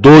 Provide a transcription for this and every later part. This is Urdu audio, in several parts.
2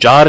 4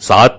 7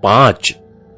5।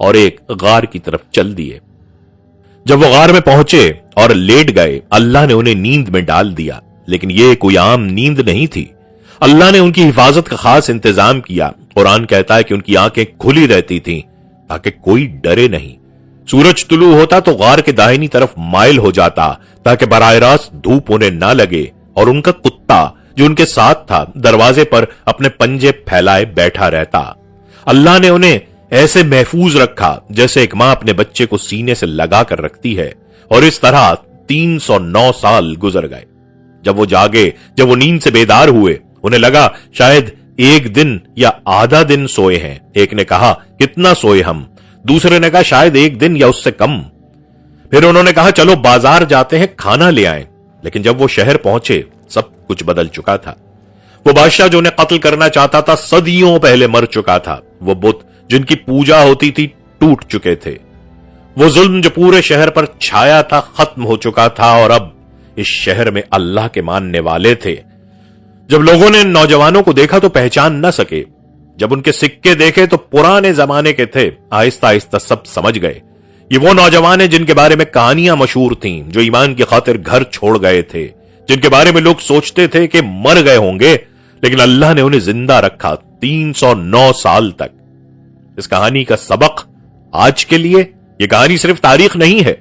اور ایک غار کی طرف چل دیے۔ جب وہ غار میں پہنچے اور لیٹ گئے، اللہ نے انہیں نیند میں ڈال دیا، لیکن یہ کوئی عام نیند نہیں تھی۔ اللہ نے ان کی حفاظت کا خاص انتظام کیا۔ قرآن کہتا ہے کہ ان کی آنکھیں کھلی رہتی تھیں تاکہ کوئی ڈرے نہیں۔ سورج طلوع ہوتا تو غار کے داہنی طرف مائل ہو جاتا تاکہ براہ راست دھوپ انہیں نہ لگے، اور ان کا کتا جو ان کے ساتھ تھا دروازے پر اپنے پنجے پھیلائے بیٹھا رہتا۔ اللہ نے انہیں ایسے محفوظ رکھا جیسے ایک ماں اپنے بچے کو سینے سے لگا کر رکھتی ہے، اور اس طرح 309 سال گزر گئے۔ جب وہ جاگے، جب وہ نیند سے بیدار ہوئے، انہیں لگا شاید ایک دن یا آدھا دن سوئے ہیں۔ ایک نے کہا کتنا سوئے ہم، دوسرے نے کہا شاید ایک دن یا اس سے کم۔ پھر انہوں نے کہا چلو بازار جاتے ہیں، کھانا لے آئیں۔ لیکن جب وہ شہر پہنچے سب کچھ بدل چکا تھا۔ وہ بادشاہ جو انہیں قتل کرنا چاہتا تھا صدیوں پہلے مر چکا تھا۔ وہ بت جن کی پوجا ہوتی تھی ٹوٹ چکے تھے۔ وہ ظلم جو پورے شہر پر چھایا تھا ختم ہو چکا تھا، اور اب اس شہر میں اللہ کے ماننے والے تھے۔ جب لوگوں نے ان نوجوانوں کو دیکھا تو پہچان نہ سکے۔ جب ان کے سکے دیکھے تو پرانے زمانے کے تھے۔ آہستہ آہستہ سب سمجھ گئے یہ وہ نوجوان ہیں جن کے بارے میں کہانیاں مشہور تھیں، جو ایمان کی خاطر گھر چھوڑ گئے تھے، جن کے بارے میں لوگ سوچتے تھے کہ مر گئے ہوں گے، لیکن اللہ نے انہیں زندہ رکھا 309 سال تک۔ اس کہانی کا سبق آج کے لیے، یہ کہانی صرف تاریخ نہیں ہے۔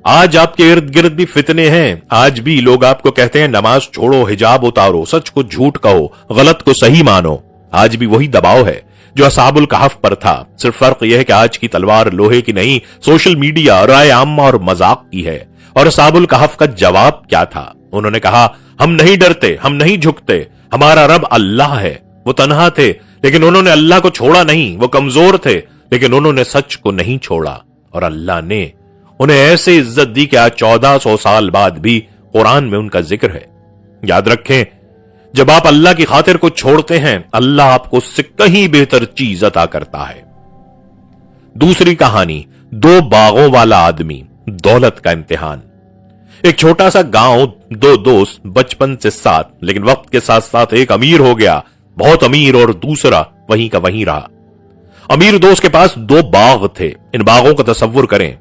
آج آپ کے ارد گرد بھی فتنے ہیں، آج بھی لوگ آپ کو کہتے ہیں نماز چھوڑو، حجاب اتارو، سچ کو جھوٹ کہو، غلط کو صحیح مانو۔ آج بھی وہی دباؤ ہے جو اصحاب الکہف پر تھا، صرف فرق یہ ہے کہ آج کی تلوار لوہے کی نہیں، سوشل میڈیا، رائے عامہ اور مذاق کی ہے۔ اور اصحاب الکہف کا جواب کیا تھا؟ انہوں نے کہا ہم نہیں ڈرتے، ہم نہیں جھکتے، ہمارا رب اللہ ہے۔ وہ تنہا تھے لیکن انہوں نے اللہ کو چھوڑا نہیں، وہ کمزور تھے لیکن انہوں نے سچ کو نہیں چھوڑا، اور اللہ نے انہیں ایسے عزت دی کہ آج 1400 سال بعد بھی قرآن میں ان کا ذکر ہے۔ یاد رکھیں جب آپ اللہ کی خاطر کو چھوڑتے ہیں، اللہ آپ کو اس سے کہیں بہتر چیز عطا کرتا ہے۔ دوسری کہانی، 2 باغوں والا آدمی، دولت کا امتحان۔ ایک چھوٹا سا گاؤں، 2 دوست بچپن سے ساتھ، لیکن وقت کے ساتھ ساتھ ایک امیر ہو گیا، بہت امیر، اور دوسرا وہیں کا وہیں رہا۔ امیر دوست کے پاس 2 باغ تھے۔ ان باغوں کا تصور کریں،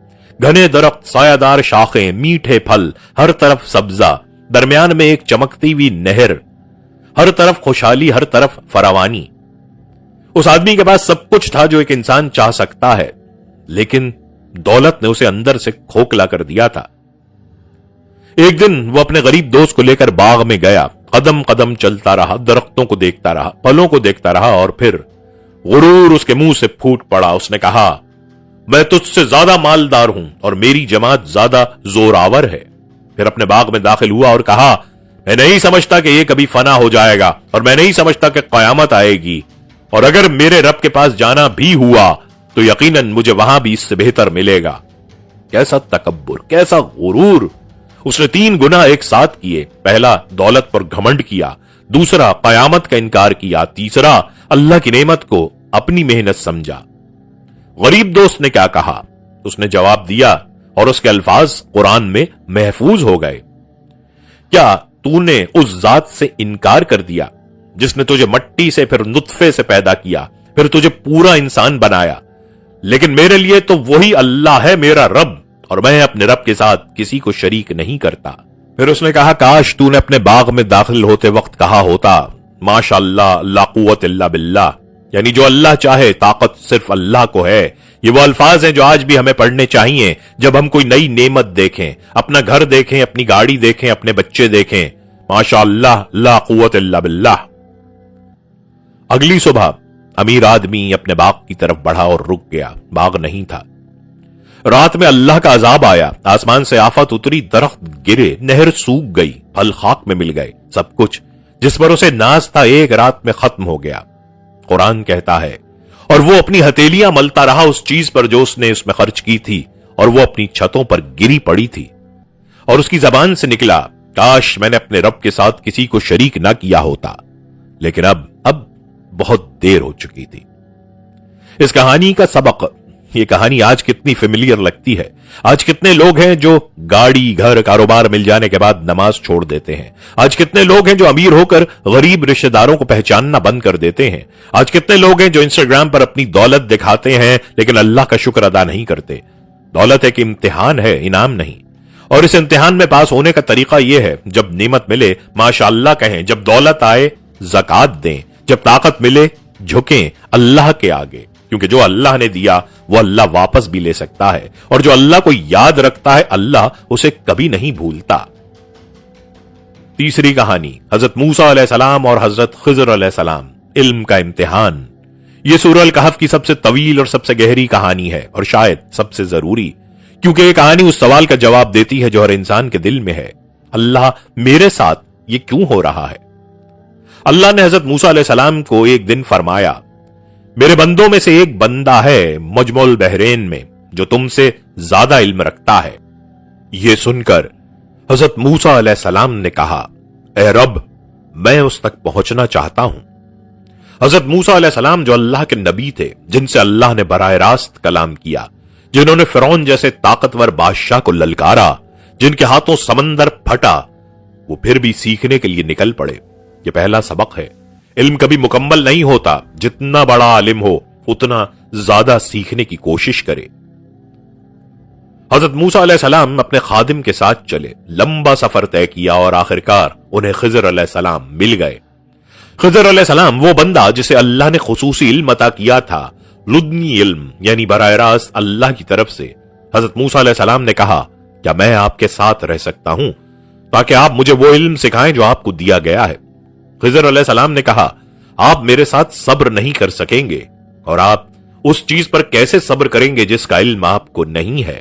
گھنے درخت، سایہ دار شاخیں، میٹھے پھل، ہر طرف سبزہ، درمیان میں ایک چمکتی ہوئی نہر، ہر طرف خوشحالی، ہر طرف فراوانی۔ اس آدمی کے پاس سب کچھ تھا جو ایک انسان چاہ سکتا ہے، لیکن دولت نے اسے اندر سے کھوکھلا کر دیا تھا۔ ایک دن وہ اپنے غریب دوست کو لے کر باغ میں گیا، قدم قدم چلتا رہا، درختوں کو دیکھتا رہا، پھلوں کو دیکھتا رہا، اور پھر غرور اس کے منہ سے پھوٹ پڑا۔ اس نے کہا میں تجھ سے زیادہ مالدار ہوں اور میری جماعت زیادہ زور آور ہے۔ پھر اپنے باغ میں داخل ہوا اور کہا میں نہیں سمجھتا کہ یہ کبھی فنا ہو جائے گا، اور میں نہیں سمجھتا کہ قیامت آئے گی، اور اگر میرے رب کے پاس جانا بھی ہوا تو یقیناً مجھے وہاں بھی اس سے بہتر ملے گا۔ کیسا تکبر، کیسا غرور! اس نے 3 گناہ ایک ساتھ کیے۔ پہلا دولت پر گھمنڈ کیا، دوسرا قیامت کا انکار کیا، تیسرا اللہ کی نعمت کو اپنی محنت سمجھا۔ غریب دوست نے کیا کہا؟ اس نے جواب دیا، اور اس کے الفاظ قرآن میں محفوظ ہو گئے۔ کیا تو نے اس ذات سے انکار کر دیا جس نے تجھے مٹی سے، پھر نطفے سے پیدا کیا، پھر تجھے پورا انسان بنایا؟ لیکن میرے لیے تو وہی اللہ ہے میرا رب، اور میں اپنے رب کے ساتھ کسی کو شریک نہیں کرتا۔ پھر اس نے کہا کاش تو نے اپنے باغ میں داخل ہوتے وقت کہا ہوتا ماشاء اللہ لا قوت الا باللہ، یعنی جو اللہ چاہے طاقت صرف اللہ کو ہے۔ یہ وہ الفاظ ہیں جو آج بھی ہمیں پڑھنے چاہیے جب ہم کوئی نئی نعمت دیکھیں، اپنا گھر دیکھیں، اپنی گاڑی دیکھیں، اپنے بچے دیکھیں، ماشاء اللہ لا قوت الا باللہ۔ اگلی صبح امیر آدمی اپنے باغ کی طرف بڑھا اور رک گیا، باغ نہیں تھا۔ رات میں اللہ کا عذاب آیا، آسمان سے آفت اتری، درخت گرے، نہر سوکھ گئی، پھل خاک میں مل گئے، سب کچھ جس پر اسے ناز تھا ایک رات میں ختم ہو گیا۔ قرآن کہتا ہے اور وہ اپنی ہتھیلیاں ملتا رہا اس چیز پر جو اس نے اس میں خرچ کی تھی، اور وہ اپنی چھتوں پر گری پڑی تھی، اور اس کی زبان سے نکلا کاش میں نے اپنے رب کے ساتھ کسی کو شریک نہ کیا ہوتا، لیکن اب بہت دیر ہو چکی تھی۔ اس کہانی کا سبق یہ کہانی آج کتنی فیملیئر لگتی ہے. آج کتنے لوگ ہیں جو گاڑی گھر کاروبار مل جانے کے بعد نماز چھوڑ دیتے ہیں. آج کتنے لوگ ہیں جو امیر ہو کر غریب رشتہ داروں کو پہچاننا بند کر دیتے ہیں. آج کتنے لوگ ہیں جو انسٹاگرام پر اپنی دولت دکھاتے ہیں لیکن اللہ کا شکر ادا نہیں کرتے. دولت ایک امتحان ہے، انعام نہیں. اور اس امتحان میں پاس ہونے کا طریقہ یہ ہے، جب نعمت ملے ماشاءاللہ کہیں، جب دولت آئے زکات دیں، جب طاقت ملے جھکیں اللہ کے آگے، کیونکہ جو اللہ نے دیا وہ اللہ واپس بھی لے سکتا ہے، اور جو اللہ کو یاد رکھتا ہے اللہ اسے کبھی نہیں بھولتا. تیسری کہانی حضرت موسیٰ علیہ السلام اور حضرت خضر علیہ السلام، علم کا امتحان. یہ سورہ الکہف کی سب سے طویل اور سب سے گہری کہانی ہے، اور شاید سب سے ضروری، کیونکہ یہ کہانی اس سوال کا جواب دیتی ہے جو ہر انسان کے دل میں ہے: اللہ میرے ساتھ یہ کیوں ہو رہا ہے؟ اللہ نے حضرت موسیٰ علیہ السلام کو ایک دن فرمایا: میرے بندوں میں سے ایک بندہ ہے مجمع البحرین میں جو تم سے زیادہ علم رکھتا ہے. یہ سن کر حضرت موسیٰ علیہ السلام نے کہا: اے رب، میں اس تک پہنچنا چاہتا ہوں. حضرت موسیٰ علیہ السلام جو اللہ کے نبی تھے، جن سے اللہ نے براہ راست کلام کیا، جنہوں نے فرعون جیسے طاقتور بادشاہ کو للکارا، جن کے ہاتھوں سمندر پھٹا، وہ پھر بھی سیکھنے کے لیے نکل پڑے. یہ پہلا سبق ہے. علم کبھی مکمل نہیں ہوتا. جتنا بڑا عالم ہو اتنا زیادہ سیکھنے کی کوشش کرے. حضرت موسیٰ علیہ السلام اپنے خادم کے ساتھ چلے، لمبا سفر طے کیا اور آخرکار انہیں خضر علیہ السلام مل گئے. خضر علیہ السلام وہ بندہ جسے اللہ نے خصوصی علم عطا کیا تھا، لدنی علم، یعنی براہ راست اللہ کی طرف سے. حضرت موسیٰ علیہ السلام نے کہا: کیا میں آپ کے ساتھ رہ سکتا ہوں تاکہ آپ مجھے وہ علم سکھائیں جو آپ کو دیا گیا ہے؟ خضر علیہ السلام نے کہا: آپ میرے ساتھ صبر نہیں کر سکیں گے، اور آپ اس چیز پر کیسے صبر کریں گے جس کا علم آپ کو نہیں ہے؟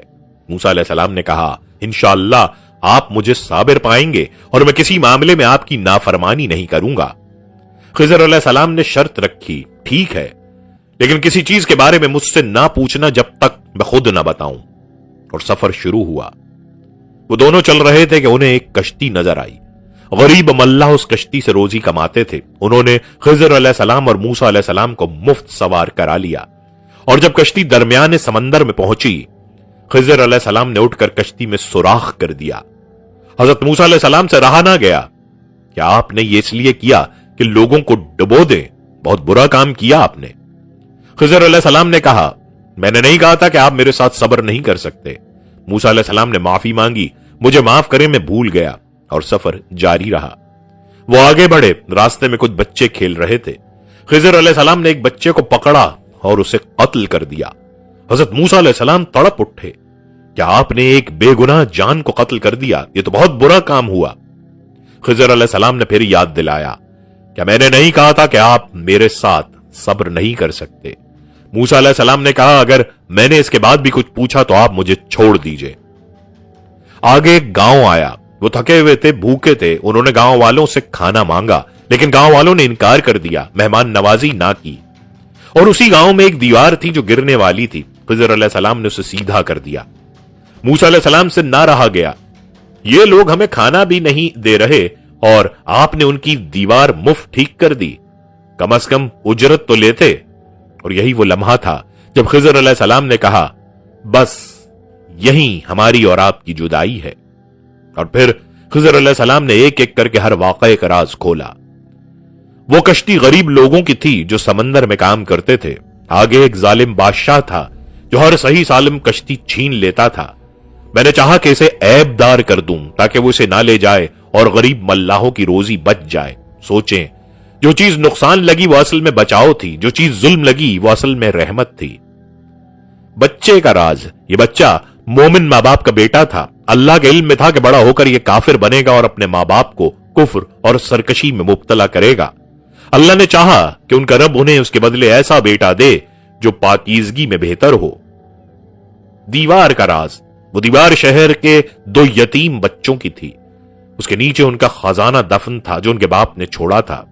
موسیٰ علیہ السلام نے کہا: انشاءاللہ آپ مجھے صابر پائیں گے اور میں کسی معاملے میں آپ کی نافرمانی نہیں کروں گا. خضر علیہ السلام نے شرط رکھی: ٹھیک ہے، لیکن کسی چیز کے بارے میں مجھ سے نہ پوچھنا جب تک میں خود نہ بتاؤں. اور سفر شروع ہوا. وہ دونوں چل رہے تھے کہ انہیں ایک کشتی نظر آئی. غریب ملہ اس کشتی سے روزی کماتے تھے. انہوں نے خضر علیہ السلام اور موسیٰ علیہ السلام کو مفت سوار کرا لیا، اور جب کشتی درمیان سمندر میں پہنچی، خضر علیہ السلام نے اٹھ کر کشتی میں سوراخ کر دیا. حضرت موسیٰ علیہ السلام سے رہا نہ گیا. کیا آپ نے یہ اس لیے کیا کہ لوگوں کو ڈبو دیں؟ بہت برا کام کیا آپ نے. خضر علیہ السلام نے کہا: میں نے نہیں کہا تھا کہ آپ میرے ساتھ صبر نہیں کر سکتے. موسیٰ علیہ السلام نے معافی مانگی: مجھے معاف کریں، میں بھول گیا. اور سفر جاری رہا. وہ آگے بڑھے. راستے میں کچھ بچے کھیل رہے تھے. خضر علیہ السلام نے ایک بچے کو پکڑا اور اسے قتل کر دیا. حضرت موسیٰ علیہ السلام تڑپ اٹھے: کیا آپ نے ایک بے گناہ جان کو قتل کر دیا؟ یہ تو بہت برا کام ہوا. خضر علیہ السلام نے پھر یاد دلایا: کیا میں نے نہیں کہا تھا کہ آپ میرے ساتھ صبر نہیں کر سکتے؟ موسیٰ علیہ السلام نے کہا: اگر میں نے اس کے بعد بھی کچھ پوچھا تو آپ مجھے چھوڑ دیجئے. آگے ایک گاؤں آیا. وہ تھکے ہوئے تھے، بھوکے تھے. انہوں نے گاؤں والوں سے کھانا مانگا، لیکن گاؤں والوں نے انکار کر دیا، مہمان نوازی نہ کی. اور اسی گاؤں میں ایک دیوار تھی جو گرنے والی تھی. خضر علیہ السلام نے اسے سیدھا کر دیا. موسیٰ علیہ السلام سے نہ رہا گیا. یہ لوگ ہمیں کھانا بھی نہیں دے رہے اور آپ نے ان کی دیوار مفت ٹھیک کر دی. کم از کم اجرت تو لیتے. اور یہی وہ لمحہ تھا جب خضر علیہ السلام نے کہا: بس یہی ہماری اور آپ کی جدائی ہے. اور پھر خضر علیہ السلام نے ایک ایک کر کے ہر واقعے کا راز کھولا. وہ کشتی غریب لوگوں کی تھی جو سمندر میں کام کرتے تھے. آگے ایک ظالم بادشاہ تھا جو ہر صحیح سالم کشتی چھین لیتا تھا. میں نے چاہا کہ اسے عیب دار کر دوں تاکہ وہ اسے نہ لے جائے اور غریب ملاحوں کی روزی بچ جائے. سوچیں، جو چیز نقصان لگی وہ اصل میں بچاؤ تھی، جو چیز ظلم لگی وہ اصل میں رحمت تھی. بچے کا راز: یہ بچہ مومن ماں باپ کا بیٹا تھا. اللہ کے علم میں تھا کہ بڑا ہو کر یہ کافر بنے گا اور اپنے ماں باپ کو کفر اور سرکشی میں مبتلا کرے گا. اللہ نے چاہا کہ ان کا رب انہیں اس کے بدلے ایسا بیٹا دے جو پاکیزگی میں بہتر ہو. دیوار کا راز: وہ دیوار شہر کے 2 یتیم بچوں کی تھی. اس کے نیچے ان کا خزانہ دفن تھا جو ان کے باپ نے چھوڑا تھا.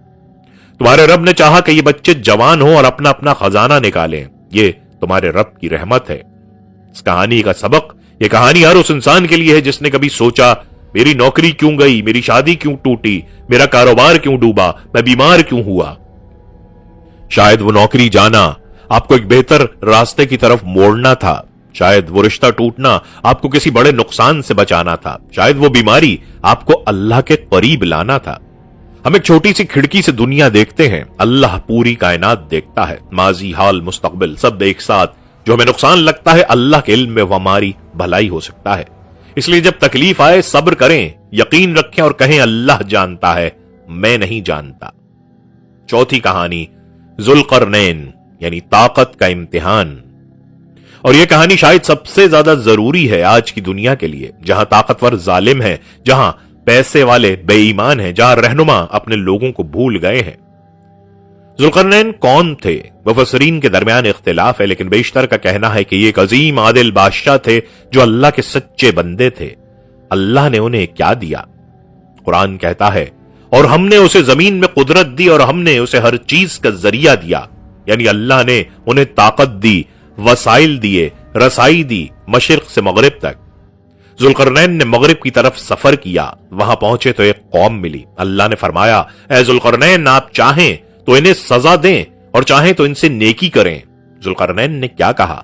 تمہارے رب نے چاہا کہ یہ بچے جوان ہوں اور اپنا اپنا خزانہ نکالیں. یہ تمہارے رب کی رحمت ہے. اس کہانی کا سبق: یہ کہانی ہر اس انسان کے لیے ہے جس نے کبھی سوچا میری نوکری کیوں گئی، میری شادی کیوں ٹوٹی، میرا کاروبار کیوں ڈوبا، میں بیمار کیوں ہوا. شاید وہ نوکری جانا آپ کو ایک بہتر راستے کی طرف موڑنا تھا، شاید وہ رشتہ ٹوٹنا آپ کو کسی بڑے نقصان سے بچانا تھا، شاید وہ بیماری آپ کو اللہ کے قریب لانا تھا۔ ہم ایک چھوٹی سی کھڑکی سے دنیا دیکھتے ہیں، اللہ پوری کائنات دیکھتا ہے، ماضی، حال، مستقبل سب ایک ساتھ۔ جو ہمیں نقصان لگتا ہے اللہ کے علم میں وہ ہماری بھلائی ہو سکتا ہے۔ اس لیے جب تکلیف آئے صبر کریں، یقین رکھیں اور کہیں اللہ جانتا ہے، میں نہیں جانتا۔ چوتھی کہانی ذوالقرنین یعنی طاقت کا امتحان، اور یہ کہانی شاید سب سے زیادہ ضروری ہے آج کی دنیا کے لیے، جہاں طاقتور ظالم ہے، جہاں پیسے والے بے ایمان ہیں، جہاں رہنما اپنے لوگوں کو بھول گئے ہیں۔ ذوالقرنین کون تھے؟ مفسرین کے درمیان اختلاف ہے، لیکن بیشتر کا کہنا ہے کہ یہ ایک عظیم عادل بادشاہ تھے جو اللہ کے سچے بندے تھے۔ اللہ نے انہیں کیا دیا؟ قرآن کہتا ہے، اور ہم نے اسے زمین میں قدرت دی اور ہم نے اسے ہر چیز کا ذریعہ دیا، یعنی اللہ نے انہیں طاقت دی، وسائل دیے، رسائی دی مشرق سے مغرب تک۔ ذوالقرنین نے مغرب کی طرف سفر کیا، وہاں پہنچے تو ایک قوم ملی۔ اللہ نے فرمایا، اے ذوالقرنین، آپ چاہیں تو انہیں سزا دیں اور چاہیں تو ان سے نیکی کریں۔ ذوالقرنین نے کیا کہا؟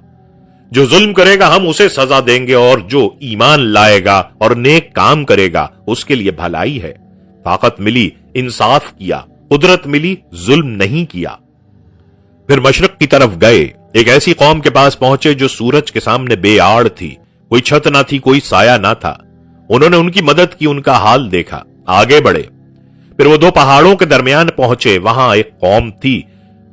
جو ظلم کرے گا ہم اسے سزا دیں گے، اور جو ایمان لائے گا اور نیک کام کرے گا اس کے لیے بھلائی ہے۔ طاقت ملی، انصاف کیا، قدرت ملی، ظلم نہیں کیا۔ پھر مشرق کی طرف گئے، ایک ایسی قوم کے پاس پہنچے جو سورج کے سامنے بے آڑ تھی، کوئی چھت نہ تھی، کوئی سایہ نہ تھا۔ انہوں نے ان کی مدد کی، ان کا حال دیکھا، آگے بڑھے۔ پھر وہ دو پہاڑوں کے درمیان پہنچے، وہاں ایک قوم تھی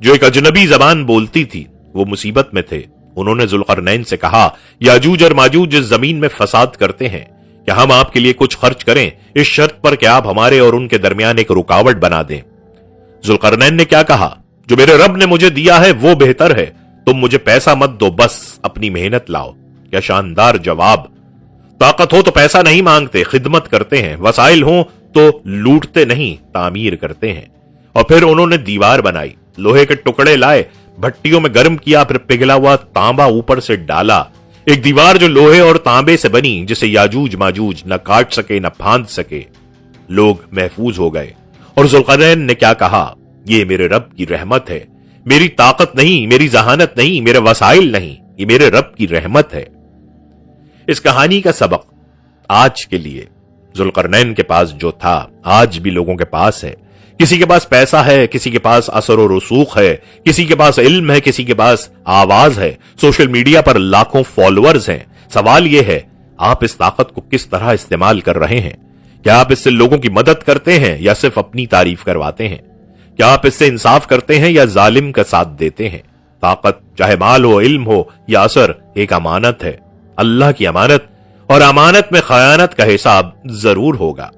جو ایک اجنبی زبان بولتی تھی، وہ مصیبت میں تھے۔ انہوں نے ذوالقرنین سے کہا، یاجوج اور ماجوج اس زمین میں فساد کرتے ہیں، کیا ہم آپ کے لیے کچھ خرچ کریں اس شرط پر کہ آپ ہمارے اور ان کے درمیان ایک رکاوٹ بنا دیں؟ ذوالقرنین نے کیا کہا؟ جو میرے رب نے مجھے دیا ہے وہ بہتر ہے، تم مجھے پیسہ مت دو، بس اپنی محنت لاؤ۔ کیا شاندار جواب! طاقت ہو تو پیسہ نہیں مانگتے، خدمت کرتے ہیں، وسائل ہوں تو لوٹتے نہیں، تعمیر کرتے ہیں۔ اور پھر انہوں نے دیوار بنائی، لوہے کے ٹکڑے لائے، بھٹیوں میں گرم کیا، پھر پگھلا ہوا تانبا اوپر سے ڈالا، ایک دیوار جو لوہے اور تانبے سے بنی، جسے یاجوج ماجوج نہ کاٹ سکے نہ پھاند سکے۔ لوگ محفوظ ہو گئے۔ اور ذوالقرنین نے کیا کہا؟ یہ میرے رب کی رحمت ہے، میری طاقت نہیں، میری ذہانت نہیں، میرے وسائل نہیں، یہ میرے رب کی رحمت ہے۔ اس کہانی کا سبق آج کے لیے، ذوالقرنین کے پاس جو تھا آج بھی لوگوں کے پاس ہے۔ کسی کے پاس پیسہ ہے، کسی کے پاس اثر و رسوخ ہے، کسی کے پاس علم ہے، کسی کے پاس آواز ہے، سوشل میڈیا پر لاکھوں فالوورز ہیں۔ سوال یہ ہے، آپ اس طاقت کو کس طرح استعمال کر رہے ہیں؟ کیا آپ اس سے لوگوں کی مدد کرتے ہیں یا صرف اپنی تعریف کرواتے ہیں؟ کیا آپ اس سے انصاف کرتے ہیں یا ظالم کا ساتھ دیتے ہیں؟ طاقت، چاہے مال ہو، علم ہو یا اثر، ایک امانت ہے، اللہ کی امانت، اور امانت میں خیانت کا حساب ضرور ہوگا۔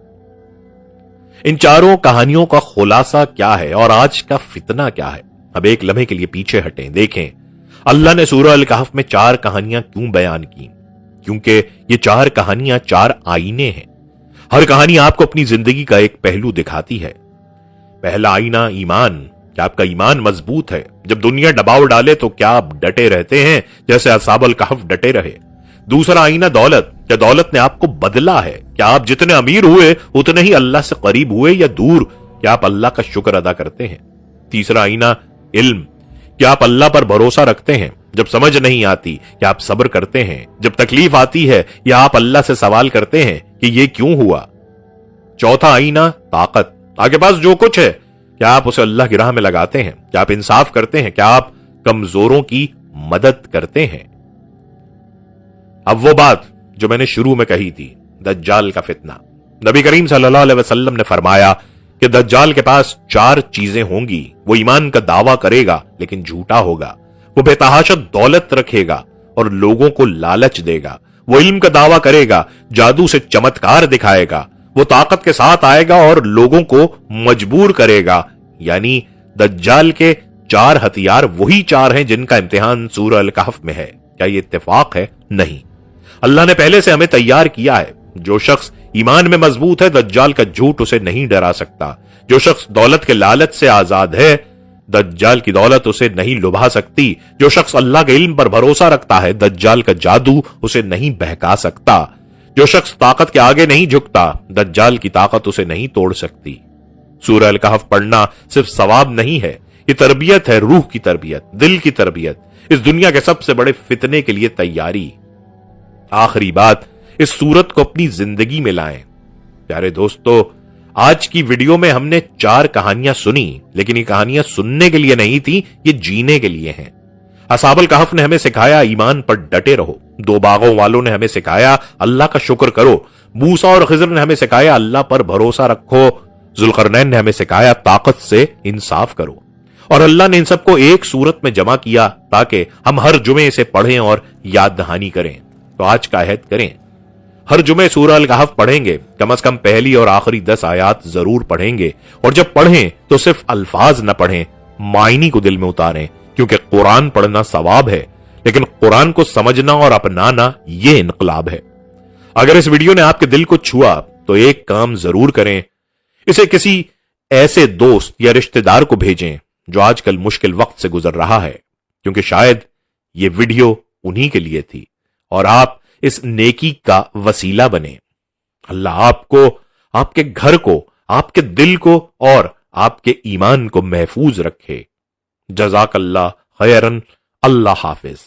ان چاروں کہانیوں کا خلاصہ کیا ہے اور آج کا فتنہ کیا ہے؟ اب ایک لمحے کے لیے پیچھے ہٹیں، دیکھیں اللہ نے سورہ الکہف میں 4 کہانیاں کیوں بیان کی؟ کیونکہ یہ 4 کہانیاں 4 آئینے ہیں۔ ہر کہانی آپ کو اپنی زندگی کا ایک پہلو دکھاتی ہے۔ پہلا آئینہ ایمان، کیا آپ کا ایمان مضبوط ہے؟ جب دنیا دباؤ ڈالے تو کیا آپ ڈٹے رہتے ہیں جیسے اصحاب الکہف ڈٹے رہے؟ دوسرا آئینہ دولت، کیا دولت نے آپ کو بدلا ہے؟ کیا آپ جتنے امیر ہوئے اتنے ہی اللہ سے قریب ہوئے یا دور؟ کیا آپ اللہ کا شکر ادا کرتے ہیں؟ تیسرا آئینہ علم، کیا آپ اللہ پر بھروسہ رکھتے ہیں؟ جب سمجھ نہیں آتی کیا آپ صبر کرتے ہیں؟ جب تکلیف آتی ہے یا آپ اللہ سے سوال کرتے ہیں کہ یہ کیوں ہوا؟ چوتھا آئینہ طاقت، آپ کے پاس جو کچھ ہے کیا آپ اسے اللہ کی راہ میں لگاتے ہیں؟ کیا آپ انصاف کرتے ہیں؟ کیا آپ کمزوروں کی مدد کرتے ہیں؟ اب وہ بات جو میں نے شروع میں کہی تھی، دجال کا فتنہ۔ نبی کریم صلی اللہ علیہ وسلم نے فرمایا کہ دجال کے پاس 4 چیزیں ہوں گی۔ وہ ایمان کا دعویٰ کرے گا لیکن جھوٹا ہوگا، وہ بے تحاشا دولت رکھے گا اور لوگوں کو لالچ دے گا، وہ علم کا دعویٰ کرے گا، جادو سے چمتکار دکھائے گا، وہ طاقت کے ساتھ آئے گا اور لوگوں کو مجبور کرے گا۔ یعنی دجال کے 4 ہتھیار وہی 4 ہیں جن کا امتحان سورہ الکہف میں ہے۔ کیا یہ اتفاق ہے؟ نہیں، اللہ نے پہلے سے ہمیں تیار کیا ہے۔ جو شخص ایمان میں مضبوط ہے، دجال کا جھوٹ اسے نہیں ڈرا سکتا۔ جو شخص دولت کے لالچ سے آزاد ہے، دجال کی دولت اسے نہیں لبھا سکتی۔ جو شخص اللہ کے علم پر بھروسہ رکھتا ہے، دجال کا جادو اسے نہیں بہکا سکتا۔ جو شخص طاقت کے آگے نہیں جھکتا، دجال کی طاقت اسے نہیں توڑ سکتی۔ سورہ الکہف پڑھنا صرف ثواب نہیں ہے، یہ تربیت ہے، روح کی تربیت، دل کی تربیت، اس دنیا کے سب سے بڑے فتنے کے لیے تیاری۔ آخری بات، اس سورت کو اپنی زندگی میں لائیں۔ پیارے دوستو، آج کی ویڈیو میں ہم نے 4 کہانیاں سنی، لیکن یہ کہانیاں سننے کے لیے نہیں تھی، یہ جینے کے لیے ہیں۔ اصحاب الکہف نے ہمیں سکھایا ایمان پر ڈٹے رہو، 2 باغوں والوں نے ہمیں سکھایا اللہ کا شکر کرو، موسیٰ اور خضر نے ہمیں سکھایا اللہ پر بھروسہ رکھو، ذوالقرنین نے ہمیں سکھایا طاقت سے انصاف کرو، اور اللہ نے ان سب کو ایک سورت میں جمع کیا تاکہ ہم ہر جمعے اسے پڑھیں اور یاد دہانی کریں۔ تو آج کا عہد کریں، ہر جمعے سورہ الکہف پڑھیں گے، کم از کم پہلی اور آخری 10 آیات ضرور پڑھیں گے، اور جب پڑھیں تو صرف الفاظ نہ پڑھیں، معنی کو دل میں اتاریں، کیونکہ قرآن پڑھنا ثواب ہے، لیکن قرآن کو سمجھنا اور اپنانا یہ انقلاب ہے۔ اگر اس ویڈیو نے آپ کے دل کو چھوا تو ایک کام ضرور کریں، اسے کسی ایسے دوست یا رشتہ دار کو بھیجیں جو آج کل مشکل وقت سے گزر رہا ہے، کیونکہ شاید یہ ویڈیو انہی کے لیے تھی، اور آپ اس نیکی کا وسیلہ بنیں۔ اللہ آپ کو، آپ کے گھر کو، آپ کے دل کو اور آپ کے ایمان کو محفوظ رکھے۔ جزاک اللہ خیرن۔ اللہ حافظ۔